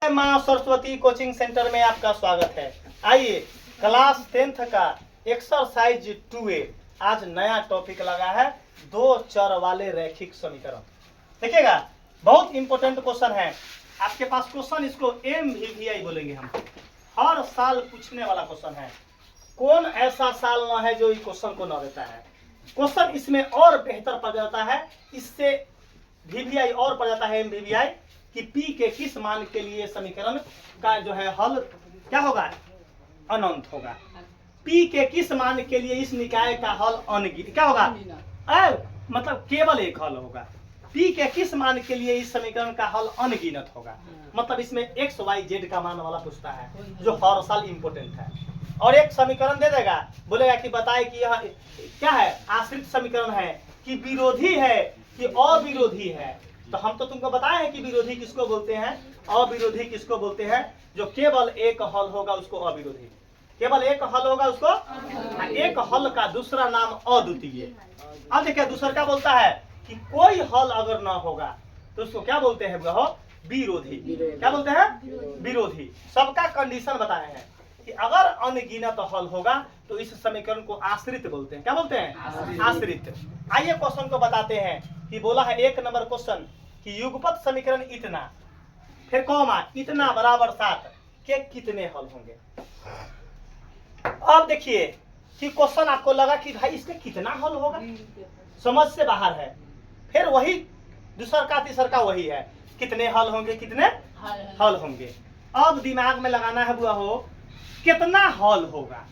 माँ Saraswati coaching centre में आपका स्वागत है। आइए क्लास 10th का एक्सरसाइज 2A आज नया टॉपिक लगा है, दो चर वाले रैखिक समीकरण। देखिएगा, बहुत इंपॉर्टेंट क्वेश्चन है आपके पास। क्वेश्चन इसको MVVI बोलेंगे हम, हर साल पूछने वाला क्वेश्चन है। कौन ऐसा साल न है जो इस क्वेश्चन को न देता है। क्वेश्चन इसमें और बेहतर पड़ जाता है, इससे VVI और पड़ जाता है MVVI कि P के किस मान के लिए समीकरण का जो है हल क्या होगा, अनंत होगा। P के किस मान के लिए इस निकाय का हल अनगिनत क्या होगा, मतलब केवल एक हल होगा। P के किस मान के लिए इस समीकरण का हल अनगिनत होगा, मतलब इसमें x y z का मान वाला पूछता है जो हर साल इम्पोर्टेंट है। और एक समीकरण दे देगा, बोलेगा कि बताए कि यह क्या है, आश्रित समीकरण है कि विरोधी है कि अविरोधी है। तो हम तो तुमको बताए हैं कि विरोधी किसको बोलते हैं, अविरोधी किसको बोलते हैं। जो केवल एक हल होगा उसको अविरोधी, केवल एक हल होगा उसको, एक हल का दूसरा नाम अद्वितीय। अब देखिए दूसरा क्या बोलता है कि कोई हल अगर ना होगा तो उसको क्या बोलते हैं, वह विरोधी। क्या बोलते हैं, विरोधी। सबका कंडीशन बताए हैं कि अगर अनगिनत हल होगा तो इस समीकरण को आश्रित बोलते हैं। क्या बोलते हैं, आश्रित। आइए क्वेश्चन को बताते हैं कि बोला है 1 नंबर क्वेश्चन कि युगपत समीकरण इतना, फिर कॉमा इतना बराबर 7 के कितने हल होंगे। अब देखिए कि क्वेश्चन आपको लगा कि भाई इसके कितना हल होगा, समझ से बाहर है। फिर वही दूसरा का तीसरा का वही है, कितने हल होंगे, कितने हल होंगे। अब दिमाग में लगाना है बुआ हो, कितना हल होगा,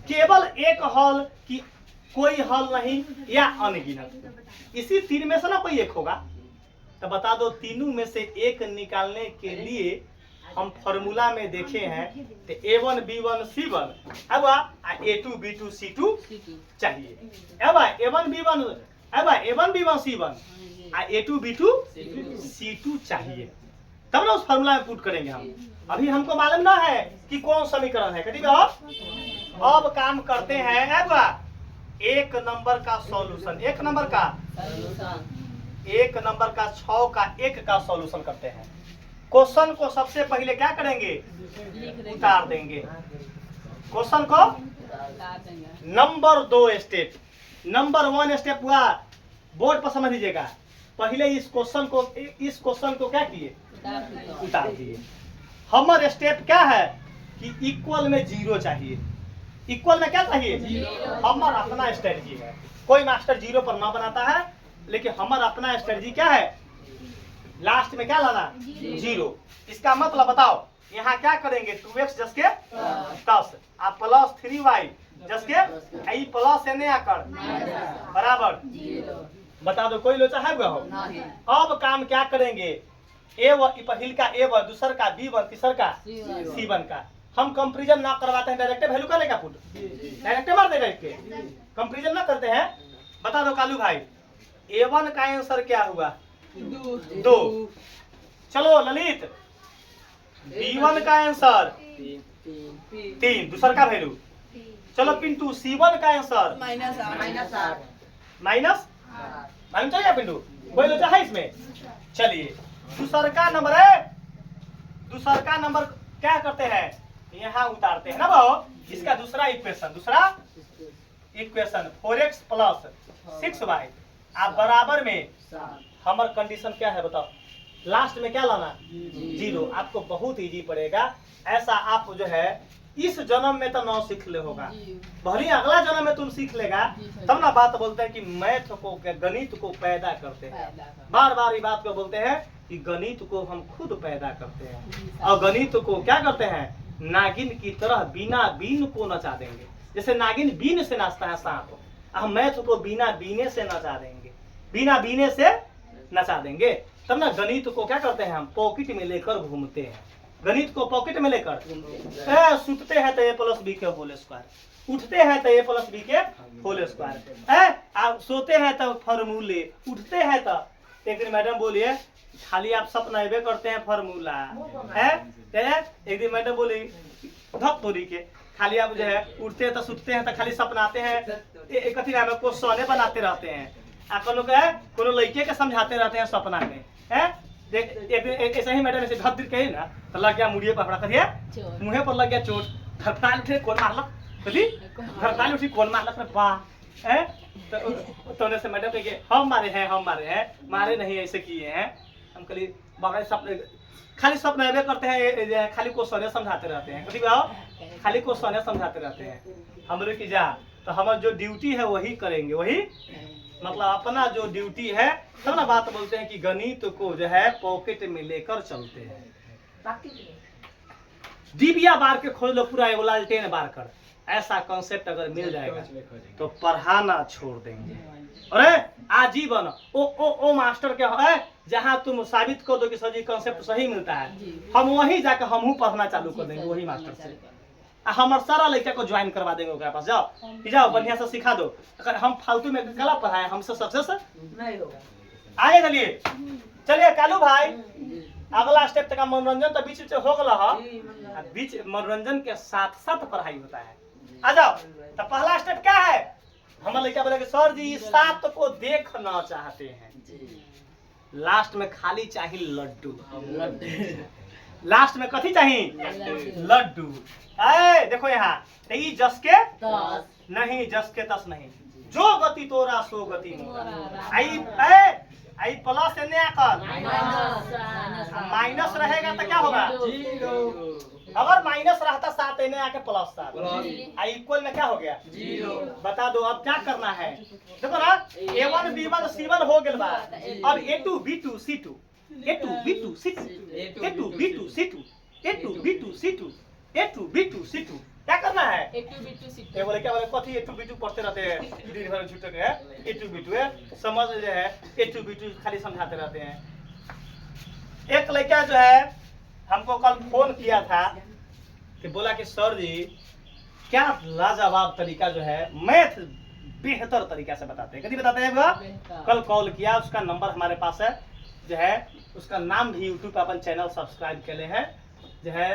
केवल एक हल कि कोई हल नहीं या अनगिनत। इसी तीन में से ना कोई एक होगा। तो बता दो, तीनों में से एक निकालने के लिए हम फॉर्मूला में देखे हैं तो A1 B1 C1 अब A2 B2 C2 चाहिए। अब A1 B1 C1 A2 B2 C2 चाहिए, तब ना उस फॉर्मूला में पुट करेंगे हम। अभी हमको मालूम ना है कि कौन समीकरण है। कभी अब काम करते हैं, अब 1 नंबर का सॉल्यूशन, 1 नंबर का 6 का 1 का सॉल्यूशन करते हैं। क्वेश्चन को सबसे पहले क्या करेंगे, उतार देंगे। क्वेश्चन को नंबर 2 स्टेप, नंबर 1 स्टेप हुआ, बोर्ड पर समझ लीजिएगा। पहले इस क्वेश्चन को क्या किए, उतार दिए। हमारे स्टेप क्या है कि इक्वल में 0 चाहिए। इक्वल में क्या चाहिए, हमारा अपना स्ट्रेटजी है। कोई मास्टर 0 पर ना बनाता है, लेकिन हमारा अपना स्ट्रेटजी क्या है, लास्ट में क्या लाना, 0। इसका मतलब बताओ, यहाँ क्या करेंगे, 2x जस के 10 आप प्लस 3y जस के आई प्लस एन आकर बराबर। बता दो कोई लोचा है हो। अब काम क्या करेंगे, पहिल का A1, दूसर का B1, तीसर का C1 का हम कंपैरिजन ना करवाते हैं, डायरेक्ट वैल्यू का लेगा पुट, डायरेक्ट मार देगा। इसके कंपैरिजन ना करते हैं। बता दो कालू भाई, A1 का आंसर क्या हुआ, 2। चलो ललित, B1 का आंसर 3, दूसर का वैल्यू। चलो पिंटू, C1 का आंसर माइनस मालूम चल गया पिंटू, कोई लोचा है इसमें। चलिए दूसर का नंबर है, दूसर का नंबर क्या करते हैं, यहाँ उतारते हैं ना भाव। इसका दूसरा इक्वेशन 4x प्लस 6y आप बराबर में, हमार कंडीशन क्या है बताओ, लास्ट में क्या लाना, 0। आपको बहुत इजी पड़ेगा। ऐसा आप जो है इस जन्म में तो ना सीख ले होगा, भले अगला जन्म में तुम सीख लेगा, तब ना बात बोलते हैं कि मैथ को, गणित को पैदा करते हैं। बार बार ये बात को बोलते हैं कि गणित को हम खुद पैदा करते हैं, और गणित को क्या करते हैं, नागिन की तरह बिना बीन को नचा देंगे। जैसे नागिन बीन से नाचता है सांप, हम मैथ को बिना बीने से नचा देंगे, बिना बीने से नचा देंगे। तब ना गणित को क्या करते हैं, हम पॉकेट में लेकर घूमते हैं। गणित को पॉकेट में लेकर सुतते हैं तो A+B के होल स्क्वायर, उठते हैं तो A+B के होल स्क्वायर, सोते हैं तो फॉर्मूले, उठते हैं तो। एक दिन मैडम बोलिए, खाली आप सपनाइबे करते हैं फॉर्मूला है। एक दिन मैडम बोली, धक्तोरी के खाली आप जो है उठते हैं तो सुतते हैं तो खाली सपनाते हैं, कथी नाम है, क्वेश्चन बनाते रहते हैं। आप लोग को लड़के के समझाते रहते हैं सपना में है। देख एक ऐसा ही मैडम ऐसे धर दिल कही ना तो लग गया मुड़िए पर कहिए मुँहे पर लग गया चोट धरताल उठे कौन मारलक बोली धरताल उठी कौन मारलक रे वाह हैं तो से मैडम कहिए हम मारे हैं मारे नहीं ऐसे किए हैं। हम कही बाबा सब खाली सब नए करते हैं खाली क्वेश्चन समझाते रहते हैं कभी खाली क्वेश्चन समझाते रहते हैं हमरे की जा तो हमारी जो ड्यूटी है वही करेंगे वही मतलब अपना जो ड्यूटी है तब ना बात बोलते हैं कि गणित को जो है पॉकेट में लेकर चलते हैं। डिबिया बार के खोज लो पूरा एगो लालटेन बार कर ऐसा कॉन्सेप्ट अगर मिल जाएगा तो पढ़ाना छोड़ देंगे। अरे आजीवन ओ मास्टर के है जहाँ तुम साबित कर दो कि सर जी कॉन्सेप्ट सही मिलता है हम वहीं जाकर हमहू पढ़ना चालू कर देंगे वही मास्टर से हमारे सारा लड़का को ज्वाइन करवा देंगे उसके पास जाओ बढ़िया से सिखा दो। अगर हम फालतू में कला पढ़ाए हमसे सक्सेस नहीं होगा। आगे चलिए कालू भाई अगला स्टेप तक मनोरंजन तो बीच हो गला बीच मनोरंजन के साथ साथ पढ़ाई होता है। आ जाओ तो पहला स्टेप क्या है हमारे लड़का बोले सर जी सात को देखना चाहते हैं लास्ट में खाली चाहिए लड्डू लास्ट में कथी चाहिए लड्डू। देखो यहाँ जस के नहीं जस के तस नहीं जो गति तोरा सो गति मोरा आई प्लस एने आकर माइनस रहेगा तो क्या होगा अगर माइनस रहता 7 एने आके प्लस 7 आई इक्वल में क्या हो गया 0। बता दो अब क्या करना है देखो ना A1 B1 C1 हो गया अब A2 B2 C2 A2 B2 C2 A2 B2 C2 A2 B2 C2 A2 B2 C2 क्या करना है A2 B2 C2 ये बोले क्या बोले कथी A2 B2 पढ़ते रहते हैं दिन भर झूठे के A2 B2 है समझ जो है A2 B2 खाली समझाते रहते हैं। एक लड़का जो है हमको कल फोन किया था कि बोला कि सर जी क्या लाजवाब तरीका जो है मैथ बेहतर तरीका से बताते हैं कभी बताते हैं कल कॉल किया उसका नंबर हमारे पास है जो है उसका नाम भी यूट्यूब पर अपन चैनल सब्सक्राइब के लिए है जो है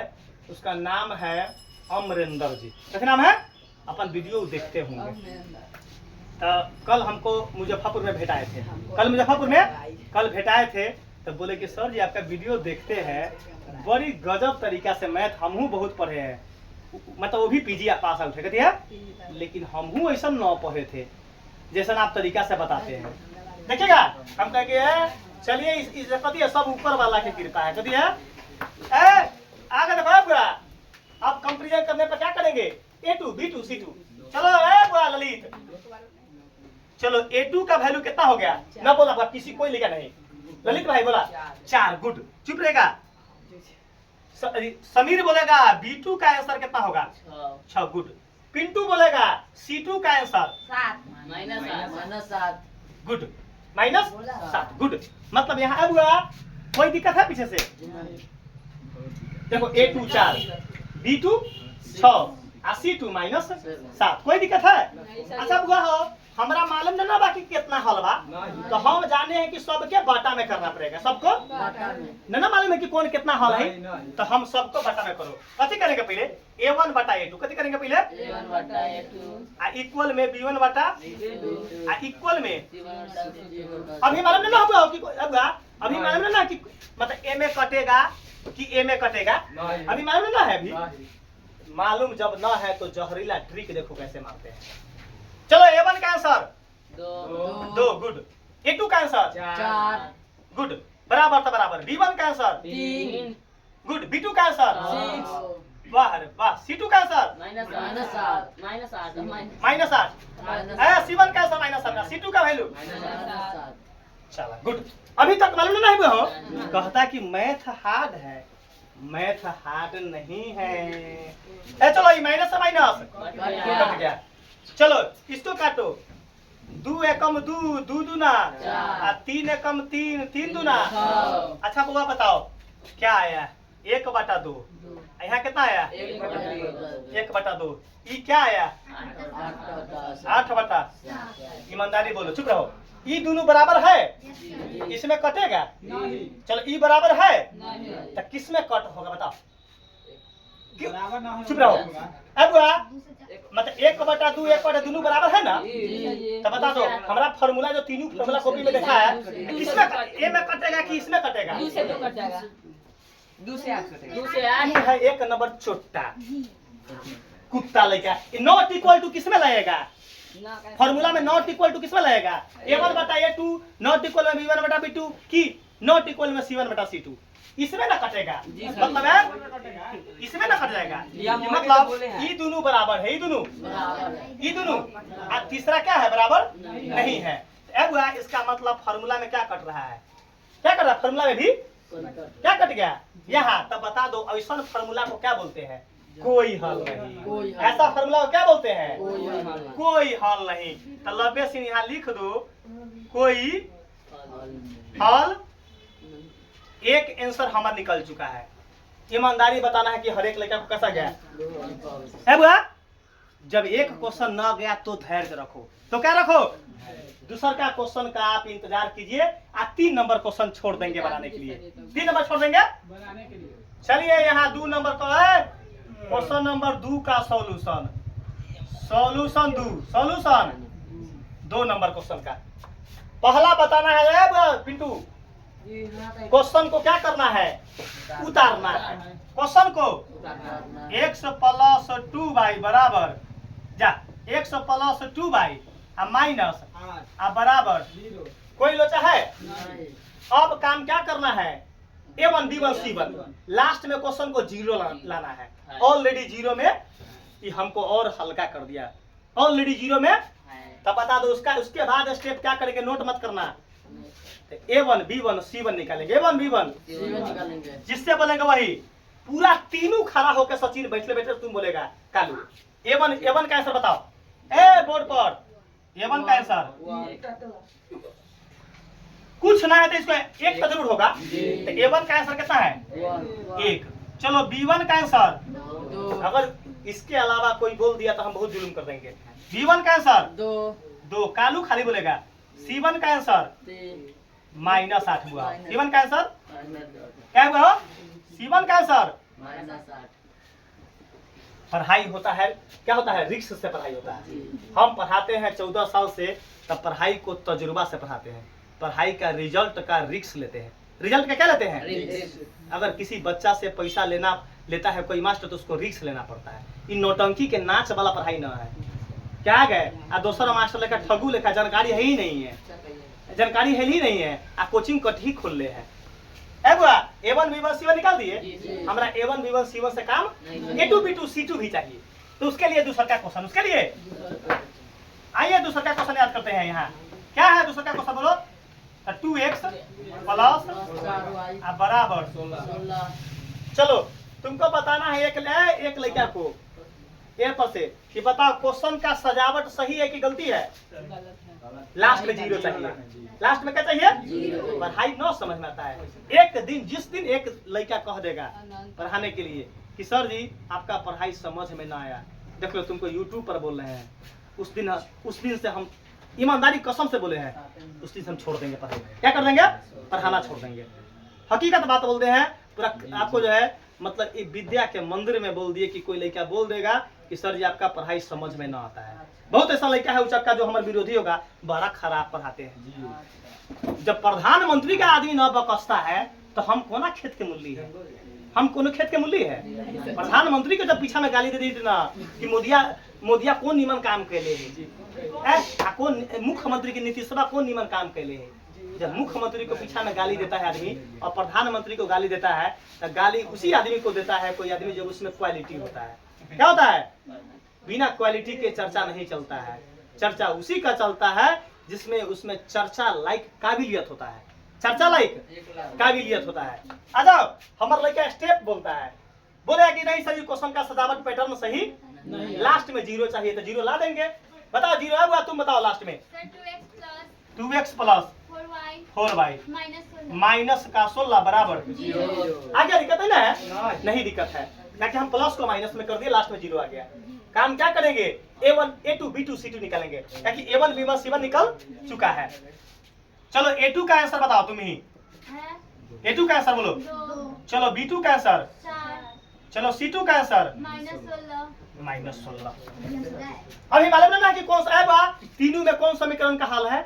उसका नाम है अमरेंद्र जी कैसे नाम है अपन वीडियो देखते होंगे। तो कल हमको मुजफ्फरपुर में भेटाए थे कल भेटाए थे तो बोले कि सर जी आपका वीडियो देखते हैं बड़ी गजब तरीका से मैथ हमहू बहुत पढ़े हैं मतलब वो भी पीजी पास आउट है कहती है लेकिन हमहू ऐसा न पढ़े थे जैसा आप तरीका से बताते हैं देखिएगा हम कहेंगे चलिए इस कती सब ऊपर वाला की कृपा है कती है आगे देखो पूरा अब कंपेरिजन करने पर क्या करेंगे A2 B2 C2 चलो पूरा ललित चलो A2 का वैल्यू कितना हो गया ना बोला किसी कोई लिखा नहीं ललित भाई बोला 4 गुड चुप रहेगा समीर बोलेगा B2 का आंसर कितना होगा 6 गुड पिंटू बोलेगा C2 का आंसर 7 गुड -7 गुड मतलब यहाँ अब हुआ कोई दिक्कत है पीछे से देखो A2 4 B2 6 C2 -7 कोई दिक्कत है अच्छा बुआ हो हमारा मालूम ना बाकी कितना हल बा तो हम जाने हैं कि सबके बाटा में करना पड़ेगा सबको ना मालूम है कि कौन कितना हल है तो हम सबको बाटा में करो कथी करेंगे पहले A1 बटा A2 कथी करेंगे पहले A1 बटा A2 इक्वल में B1 बटा इक्वल में अभी मालूम ना होगा कि अभी मालूम ना कि मतलब A में कटेगा कि A में कटेगा अभी मालूम ना है अभी मालूम जब ना है तो जहरीला ट्रिक देखो कैसे मारते हैं। चलो A1 का आंसर 2 गुड A2 का आंसर 4 गुड बराबर B1 का आंसर 3 गुड B2 का आंसर 6 वाह वाह C2 का आंसर -8 C1 का आंसर -8 C2 का वैल्यू चला गुड अभी तक मालूम नहीं हुआ हो कहता कि मैथ हार्ड है मैथ हार्ड नहीं है चलो ये माइनस से माइनस कट गया चलो इसको काटो 2 एकम 2 2 दूना 3 एकम 3 3 दूना अच्छा बुआ बताओ क्या आया 1/2 यहाँ कितना आया 1/2 ये क्या आया 8 ईमानदारी बोलो चुप रहो ये दोनों बराबर है इसमें कटेगा चलो ये बराबर है तो किस में कट होगा बताओ चुप रहो। अब बुआ मतलब 1/2 1/2 बराबर है ना, तो बता दो हमारा फॉर्मूला जो तीनों फॉर्मूला कॉपी में देखा है इसमें ए में कटेगा कि इसमें कटेगा? 2 से 2 कट जाएगा, 2 से 8 कटेगा, 2 से ये 8 है 1 नंबर छोटा कुत्ता लेगा। नॉट इक्वल टू किसमें लगेगा? फॉर्मूला में नॉट इक्वल टू किसमें लगेगा? a1 बटा a2 नॉट इक्वल में b1 बटा b2 की नॉट इक्वल में c1 बटा c2। इसमें ना कटेगा, मतलब है इसमें ना कट जाएगा, मतलब ये दोनों बराबर है, ये दोनों और तीसरा क्या है? बराबर नहीं है। अब इसका मतलब फॉर्मूला में क्या कट रहा है? क्या कट रहा है? फॉर्मूला में भी क्या कट गया यहाँ? तब बता दो ऐसा फॉर्मूला को क्या बोलते हैं? कोई हल नहीं। ऐसा फॉर्मूला को क्या बोलते हैं? कोई हल नहीं। तो लंबे से यहाँ लिख दो कोई हल। एक आंसर हमारा निकल चुका है। ईमानदारी बताना है कि हर एक लड़का को कैसा गया है बुआ? जब एक क्वेश्चन ना गया तो धैर्य रखो। तो क्या रखो? दूसर का क्वेश्चन का आप इंतजार कीजिए। आप 3 नंबर क्वेश्चन छोड़ देंगे बनाने के लिए। 3 नंबर छोड़ देंगे बनाने के लिए। चलिए यहाँ 2 नंबर का है क्वेश्चन नंबर 2 का सॉल्यूशन। सॉल्यूशन 2 नंबर क्वेश्चन का पहला बताना है पिंटू। क्वेश्चन को क्या करना है? उतारना है। क्वेश्चन को x + 2y बराबर जा x + 2y माइनस बराबर 0। कोई लोचा है? अब काम क्या करना है? a1 b1 c1 लास्ट में क्वेश्चन को 0 लाना है। ऑलरेडी 0 में ये हमको और हल्का कर दिया, ऑलरेडी 0 में। तब बता दो उसके बाद स्टेप क्या करेंगे? नोट मत करना। a1 b1 c1 निकालेंगे, a1 b1 निकालेंगे। जिससे बोलेंगे वही पूरा तीनों खड़ा होकर सचिन बैठे तुम बोलेगा कालू a1 का आंसर बताओ। ए बोर्ड पर a1 का आंसर कुछ ना है तो इसको 1 तो जरूर होगा। तो a1 का आंसर कितना है? 1। चलो b1 का आंसर अगर इसके अलावा कोई बोल दिया तो हम बहुत जुल्म कर देंगे। b1 का आंसर 2 कालू खाली बोलेगा। c1 का आंसर -8 हुआ। c1 का आंसर क्या हुआ? c1 का आंसर -8। पढ़ाई होता है क्या होता है? रिक्स से पढ़ाई होता है। हम पढ़ाते हैं 14 साल से, तब पढ़ाई को तजुर्बा से पढ़ाते हैं। पढ़ाई का रिजल्ट का रिक्स लेते हैं। रिजल्ट का क्या लेते हैं? अगर किसी बच्चा से पैसा लेता है कोई मास्टर तो उसको रिक्स लेना पड़ता है। इन नौटंकी के नाच वाला पढ़ाई ना है। क्या गए दूसरा मास्टर लेकर ठगू लेकर जानकारी है ही नहीं है, जानकारी है ही नहीं है। कोचिंग कट ही खोल ले है। a1 b1 c1 निकाल दिए। हमारा a1 b1 c1 से काम a2 b2 c2 भी चाहिए। तो उसके लिए दूसरा का क्वेश्चन, उसके लिए आइए दूसरा का क्वेश्चन याद करते हैं। यहाँ क्या है दूसरा का क्वेश्चन? बोलो 2x + बराबर 16। चलो तुमको बताना है एक लड़का को ए पर से कि बताओ क्वेश्चन का सजावट सही है कि गलती है? लास्ट में 0 चाहिए। लास्ट में क्या चाहिए? पढ़ाई न समझ में आता है। एक दिन जिस दिन एक लड़का कह देगा पढ़ाने के लिए कि सर जी आपका पढ़ाई समझ में ना आया, देख लो तुमको यूट्यूब पर बोल रहे हैं, उस दिन से हम ईमानदारी कसम से बोले हैं, उस दिन से हम छोड़ देंगे पढ़ाई। क्या कर देंगे? पढ़ाना छोड़ देंगे। हकीकत बात बोलते हैं। पूरा आपको जो है मतलब ये विद्या के मंदिर में बोल दिए कि कोई लड़का बोल देगा कि सर जी आपका पढ़ाई समझ में ना आता है। बहुत ऐसा लड़का है उचक्का जो हमारे विरोधी होगा, बड़ा खराब पढ़ाते हैं। जब प्रधानमंत्री का आदमी न बकसता है तो हम कोना खेत के मूल्य है? हम कोनो खेत के मूल्य है? प्रधानमंत्री को जब पीछा में गाली दे दी थी ना कि मोदिया कौन निमन काम कैले है, कौन मुख्यमंत्री की नीतीश कौन निमन काम कैले है। जब मुख्यमंत्री को पीछा में गाली देता है आदमी और प्रधानमंत्री को गाली देता है तो गाली उसी आदमी को देता है कोई आदमी जब उसमें क्वालिटी होता है। क्या होता है? बिना क्वालिटी के चर्चा नहीं चलता है। चर्चा उसी का चलता है जिसमें उसमें चर्चा लाइक काबिलियत होता है। चर्चा लाइक काबिलियत होता है। आ जाओ हमारा लड़का स्टेप बोलता है, बोले कि नहीं सर क्वेश्चन का सजावट पैटर्न सही नहीं, लास्ट में 0 चाहिए तो 0 ला देंगे। बताओ 0 है तुम बताओ लास्ट में। 2x + 4y माइनस का 16 बराबर 0। आ गया? दिक्कत है ना? नहीं दिक्कत है, ताकि हम प्लस को माइनस में कर दिए, लास्ट में 0 आ गया। काम क्या करेंगे? a1 a2 b2 c2 निकालेंगे, ताकि a1 b1 c1 निकल चुका है। चलो a2 का आंसर बताओ तुम ही। a2 का आंसर बोलो। चलो b2 का आंसर चलो C2 का आंसर -16 अभी मालूम ना कि कौन सा है बा तीनों में कौन समीकरण का हल है।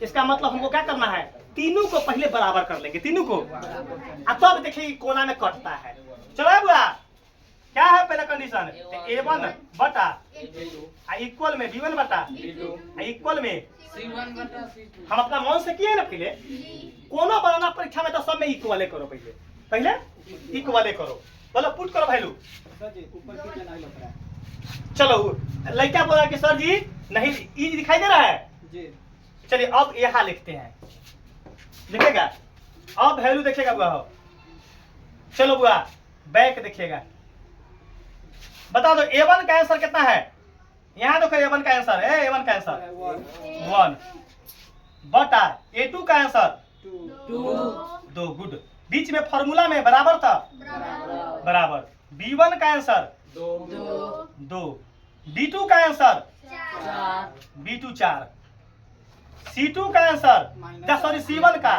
इसका मतलब हमको क्या करना है, तीनों को पहले बराबर कर लेंगे, तीनों को, तब देखिए कोना में कटता है। चलो है बुआ, क्या है पहला कंडीशन, A1 बटा इक्वल में B1 बटा इक्वल में हम अपना मन से किए ना पहले, कोनो बनाना परीक्षा में तो सब में इक्वले करो, पहले इक्वले करो, बोलो पुट करो वैल्यू। चलो लड़का बोला कि सर जी नहीं ई दिखाई दे रहा है जी। चलिए अब यहाँ लिखते हैं, लिखेगा अब वैल्यू देखेगा बुआ हो। चलो बुआ बैक देखिएगा, बता दो A1 का आंसर कितना है। यहाँ देखो A1 का आंसर है, A1 का आंसर 1 बटा A2 का आंसर 2। गुड, बीच में फॉर्मूला में बराबर था, बराबर। B1 का आंसर 2, B2 का आंसर 4, 4, C2 का आंसर सॉरी C1 का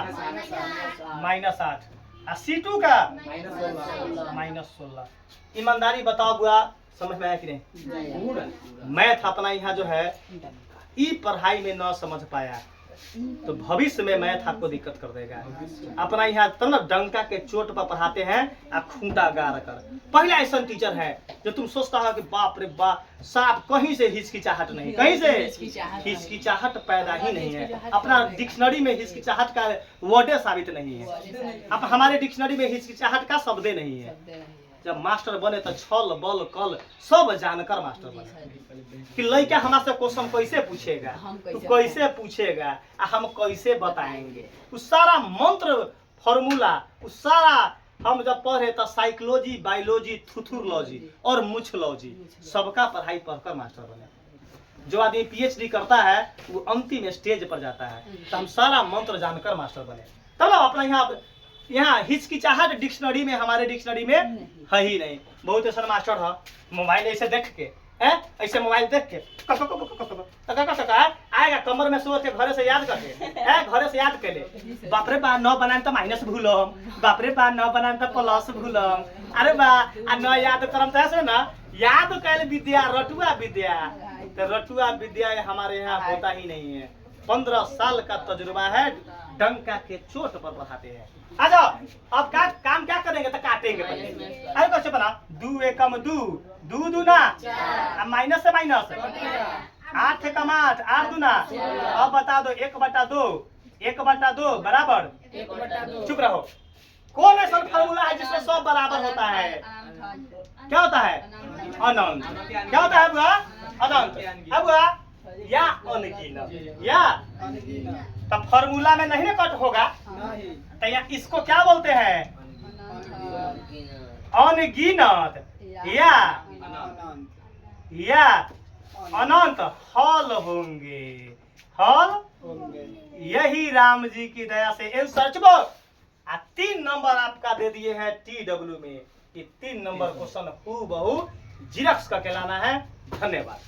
-8 और C2 का -16। ईमानदारी बताओ बुआ, समझ में आया कि नहीं। मैथ अपना यहाँ जो है ई पढ़ाई में न समझ पाया तो भविष्य में मैथ आपको दिक्कत कर देगा। अपना यहाँ तब ना डंका के चोट पर पढ़ाते हैं आप खूंटा गाड़ कर। पहला ऐसा टीचर है जो तुम सोचता है कि बाप रे बाप साहब कहीं से हिचकिचाहट नहीं, कहीं से हिचकिचाहट पैदा ही नहीं है। अपना डिक्शनरी में हिचकिचाहट का वर्ड साबित नहीं है। अब हमारे डिक्शनरी में हिचकिचाहट का शब्द नहीं है। जब मास्टर बने तो छल बल कल सब जानकर मास्टर बने। कि लड़का हमारे क्वेश्चन कैसे पूछेगा, तो कैसे पूछेगा, हम कैसे बताएंगे। उस सारा मंत्र फॉर्मूला उस सारा हम जब पढ़े तो साइकोलॉजी, बायोलॉजी, थुथुरलॉजी और मुछलॉजी सबका पढ़ाई पढ़कर मास्टर बने। जो आदमी PhD करता है वो अंतिम स्टेज पर जाता है। तो हम सारा मंत्र जानकर मास्टर बने। तब अपना यहाँ हिचकिचाहट डिक्शनरी में, हमारे डिक्शनरी में है ही नहीं। बहुत ऐसा मास्टर है मोबाइल ऐसे देख के ऐसे मोबाइल देख के आएगा कमर में सोच के घरे से याद करके घरे से याद कर ले, बाप रे बा 9 बनाए तो माइनस भूलम, बाप रे बा 9 बनाए तो प्लस भूलम, अरे बा न याद करम तो ऐसे ना याद कर विद्या रटुआ विद्या। तो रटुआ विद्या हमारे यहाँ होता ही नहीं है। 15 साल का तजुर्बा है, डंका के चोट पर पढ़ाते हैं। आ जाओ अब काम क्या करेंगे तो काटेंगे पहले। अरे कैसे बना 2 एकम 2, 2 दूना माइनस से माइनस 8 एकम 8, 8 दूना। अब बता दो 1/2 बराबर चुप रहो। कौन ऐसा फॉर्मूला है जिसमें सब बराबर होता है? क्या होता है? अनंत। क्या होता है बुआ? अनंत। अब बुआ या अनगिनत, या तब फॉर्मूला में नहीं ना कट होगा तो यहाँ इसको क्या बोलते हैं? अनगिनत या अनंत हल होंगे, हल यही राम जी की दया से आंसर चुको। 3 नंबर आपका दे दिए हैं TW में। ये 3 नंबर क्वेश्चन हूबहू जिरक्स का कहलाना है। धन्यवाद।